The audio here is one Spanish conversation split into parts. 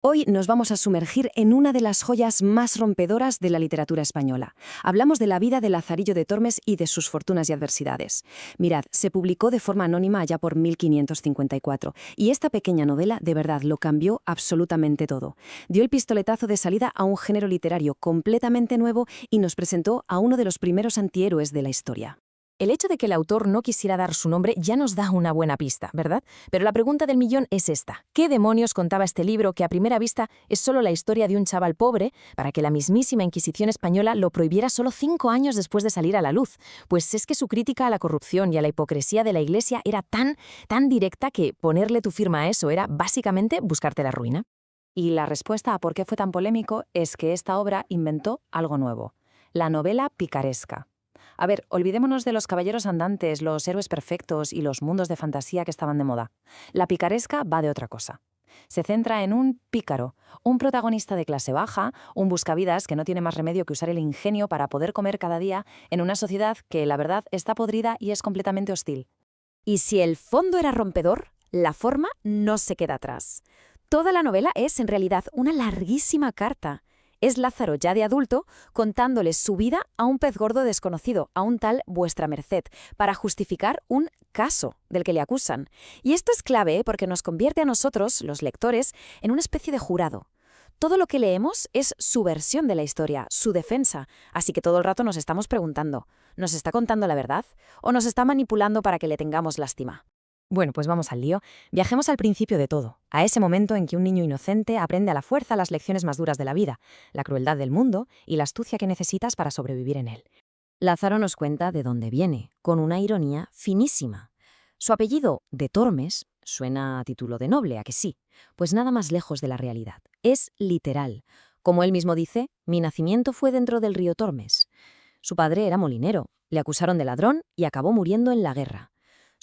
Hoy nos vamos a sumergir en una de las joyas más rompedoras de la literatura española. Hablamos de la vida de Lazarillo de Tormes y de sus fortunas y adversidades. Mirad, se publicó de forma anónima allá por 1554, y esta pequeña novela de verdad lo cambió absolutamente todo. Dio el pistoletazo de salida a un género literario completamente nuevo y nos presentó a uno de los primeros antihéroes de la historia. El hecho de que el autor no quisiera dar su nombre ya nos da una buena pista, ¿verdad? Pero la pregunta del millón es esta. ¿Qué demonios contaba este libro que a primera vista es solo la historia de un chaval pobre para que la mismísima Inquisición española lo prohibiera solo 5 años después de salir a la luz? Pues es que su crítica a la corrupción y a la hipocresía de la Iglesia era tan directa que ponerle tu firma a eso era básicamente buscarte la ruina. Y la respuesta a por qué fue tan polémico es que esta obra inventó algo nuevo: la novela picaresca. A ver, olvidémonos de los caballeros andantes, los héroes perfectos y los mundos de fantasía que estaban de moda. La picaresca va de otra cosa. Se centra en un pícaro, un protagonista de clase baja, un buscavidas que no tiene más remedio que usar el ingenio para poder comer cada día en una sociedad que, la verdad, está podrida y es completamente hostil. Y si el fondo era rompedor, la forma no se queda atrás. Toda la novela es, en realidad, una larguísima carta. Es Lázaro, ya de adulto, contándole su vida a un pez gordo desconocido, a un tal Vuestra Merced, para justificar un caso del que le acusan. Y esto es clave porque nos convierte a nosotros, los lectores, en una especie de jurado. Todo lo que leemos es su versión de la historia, su defensa, así que todo el rato nos estamos preguntando, ¿nos está contando la verdad o nos está manipulando para que le tengamos lástima? Bueno, pues vamos al lío. Viajemos al principio de todo, a ese momento en que un niño inocente aprende a la fuerza las lecciones más duras de la vida, la crueldad del mundo y la astucia que necesitas para sobrevivir en él. Lázaro nos cuenta de dónde viene, con una ironía finísima. Su apellido, de Tormes, suena a título de noble, ¿a que sí? Pues nada más lejos de la realidad. Es literal. Como él mismo dice, mi nacimiento fue dentro del río Tormes. Su padre era molinero, le acusaron de ladrón y acabó muriendo en la guerra.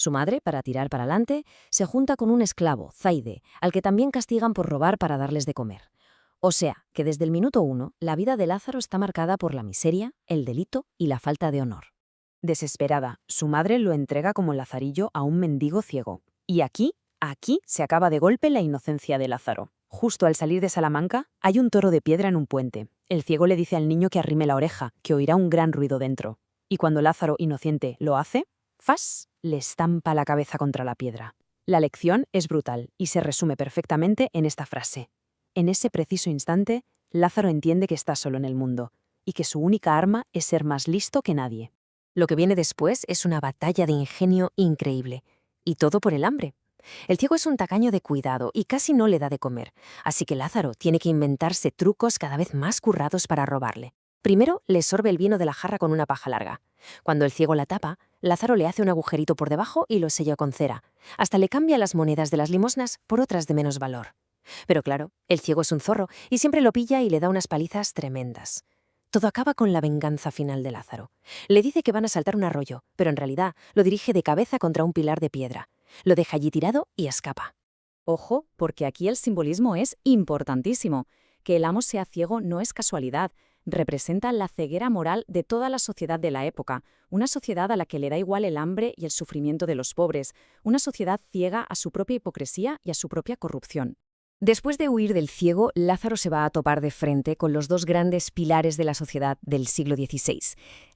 Su madre, para tirar para adelante, se junta con un esclavo, Zaide, al que también castigan por robar para darles de comer. O sea, que desde el minuto 1, la vida de Lázaro está marcada por la miseria, el delito y la falta de honor. Desesperada, su madre lo entrega como Lazarillo a un mendigo ciego. Y aquí se acaba de golpe la inocencia de Lázaro. Justo al salir de Salamanca, hay un toro de piedra en un puente. El ciego le dice al niño que arrime la oreja, que oirá un gran ruido dentro. Y cuando Lázaro, inocente, lo hace, ¡fas!, le estampa la cabeza contra la piedra. La lección es brutal y se resume perfectamente en esta frase. En ese preciso instante, Lázaro entiende que está solo en el mundo y que su única arma es ser más listo que nadie. Lo que viene después es una batalla de ingenio increíble. Y todo por el hambre. El ciego es un tacaño de cuidado y casi no le da de comer, así que Lázaro tiene que inventarse trucos cada vez más currados para robarle. Primero le sorbe el vino de la jarra con una paja larga. Cuando el ciego la tapa, Lázaro le hace un agujerito por debajo y lo sella con cera. Hasta le cambia las monedas de las limosnas por otras de menos valor. Pero claro, el ciego es un zorro y siempre lo pilla y le da unas palizas tremendas. Todo acaba con la venganza final de Lázaro. Le dice que van a saltar un arroyo, pero en realidad lo dirige de cabeza contra un pilar de piedra. Lo deja allí tirado y escapa. Ojo, porque aquí el simbolismo es importantísimo. Que el amo sea ciego no es casualidad. Representa la ceguera moral de toda la sociedad de la época, una sociedad a la que le da igual el hambre y el sufrimiento de los pobres, una sociedad ciega a su propia hipocresía y a su propia corrupción. Después de huir del ciego, Lázaro se va a topar de frente con los dos grandes pilares de la sociedad del siglo XVI,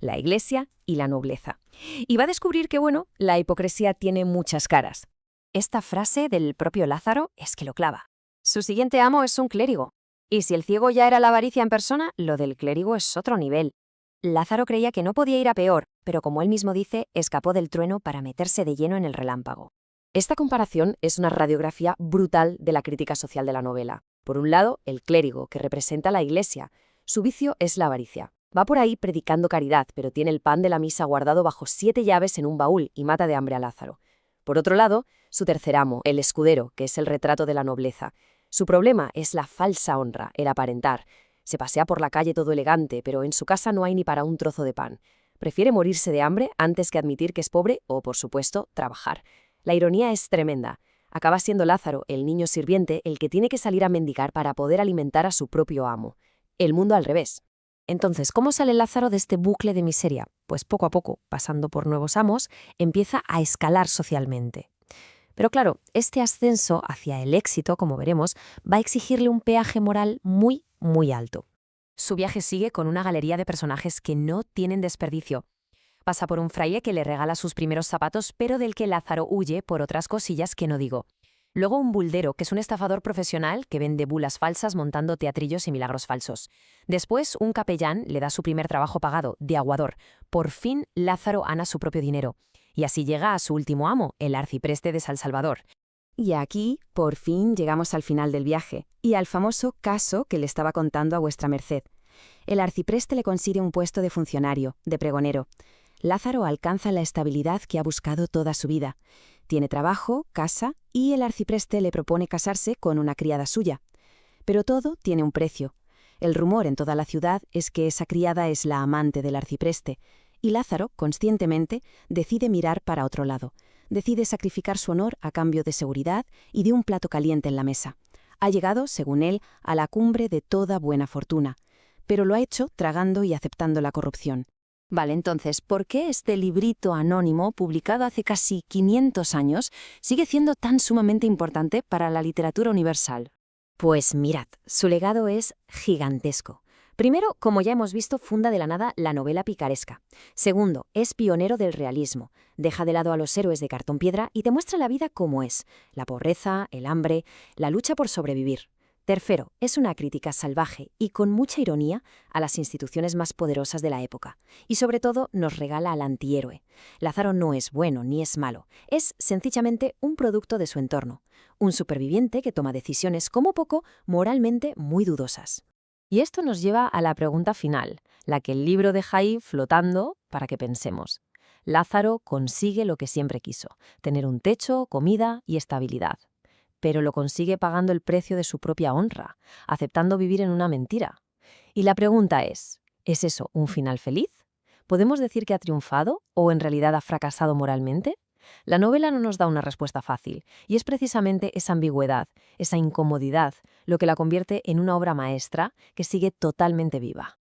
la Iglesia y la nobleza. Y va a descubrir que, bueno, la hipocresía tiene muchas caras. Esta frase del propio Lázaro es que lo clava. Su siguiente amo es un clérigo. Y si el ciego ya era la avaricia en persona, lo del clérigo es otro nivel. Lázaro creía que no podía ir a peor, pero como él mismo dice, escapó del trueno para meterse de lleno en el relámpago. Esta comparación es una radiografía brutal de la crítica social de la novela. Por un lado, el clérigo, que representa a la Iglesia. Su vicio es la avaricia. Va por ahí predicando caridad, pero tiene el pan de la misa guardado bajo 7 llaves en un baúl y mata de hambre a Lázaro. Por otro lado, su tercer amo, el escudero, que es el retrato de la nobleza. Su problema es la falsa honra, el aparentar. Se pasea por la calle todo elegante, pero en su casa no hay ni para un trozo de pan. Prefiere morirse de hambre antes que admitir que es pobre o, por supuesto, trabajar. La ironía es tremenda. Acaba siendo Lázaro, el niño sirviente, el que tiene que salir a mendigar para poder alimentar a su propio amo. El mundo al revés. Entonces, ¿cómo sale Lázaro de este bucle de miseria? Pues poco a poco, pasando por nuevos amos, empieza a escalar socialmente. Pero claro, este ascenso hacia el éxito, como veremos, va a exigirle un peaje moral muy, muy alto. Su viaje sigue con una galería de personajes que no tienen desperdicio. Pasa por un fraile que le regala sus primeros zapatos, pero del que Lázaro huye por otras cosillas que no digo. Luego un buldero, que es un estafador profesional que vende bulas falsas montando teatrillos y milagros falsos. Después, un capellán le da su primer trabajo pagado, de aguador. Por fin, Lázaro gana su propio dinero. Y así llega a su último amo, el arcipreste de San Salvador. Y aquí, por fin, llegamos al final del viaje, y al famoso caso que le estaba contando a vuestra merced. El arcipreste le consigue un puesto de funcionario, de pregonero. Lázaro alcanza la estabilidad que ha buscado toda su vida. Tiene trabajo, casa, y el arcipreste le propone casarse con una criada suya. Pero todo tiene un precio. El rumor en toda la ciudad es que esa criada es la amante del arcipreste, y Lázaro, conscientemente, decide mirar para otro lado. Decide sacrificar su honor a cambio de seguridad y de un plato caliente en la mesa. Ha llegado, según él, a la cumbre de toda buena fortuna, pero lo ha hecho tragando y aceptando la corrupción. Vale, entonces, ¿por qué este librito anónimo, publicado hace casi 500 años, sigue siendo tan sumamente importante para la literatura universal? Pues mirad, su legado es gigantesco. Primero, como ya hemos visto, funda de la nada la novela picaresca. Segundo, es pionero del realismo. Deja de lado a los héroes de cartón piedra y te muestra la vida como es: la pobreza, el hambre, la lucha por sobrevivir. Tercero, es una crítica salvaje y con mucha ironía a las instituciones más poderosas de la época. Y sobre todo nos regala al antihéroe. Lázaro no es bueno ni es malo, es sencillamente un producto de su entorno. Un superviviente que toma decisiones como poco moralmente muy dudosas. Y esto nos lleva a la pregunta final, la que el libro deja ahí flotando para que pensemos. Lázaro consigue lo que siempre quiso: tener un techo, comida y estabilidad. Pero lo consigue pagando el precio de su propia honra, aceptando vivir en una mentira. Y la pregunta ¿es eso un final feliz? ¿Podemos decir que ha triunfado o en realidad ha fracasado moralmente? La novela no nos da una respuesta fácil, y es precisamente esa ambigüedad, esa incomodidad, lo que la convierte en una obra maestra que sigue totalmente viva.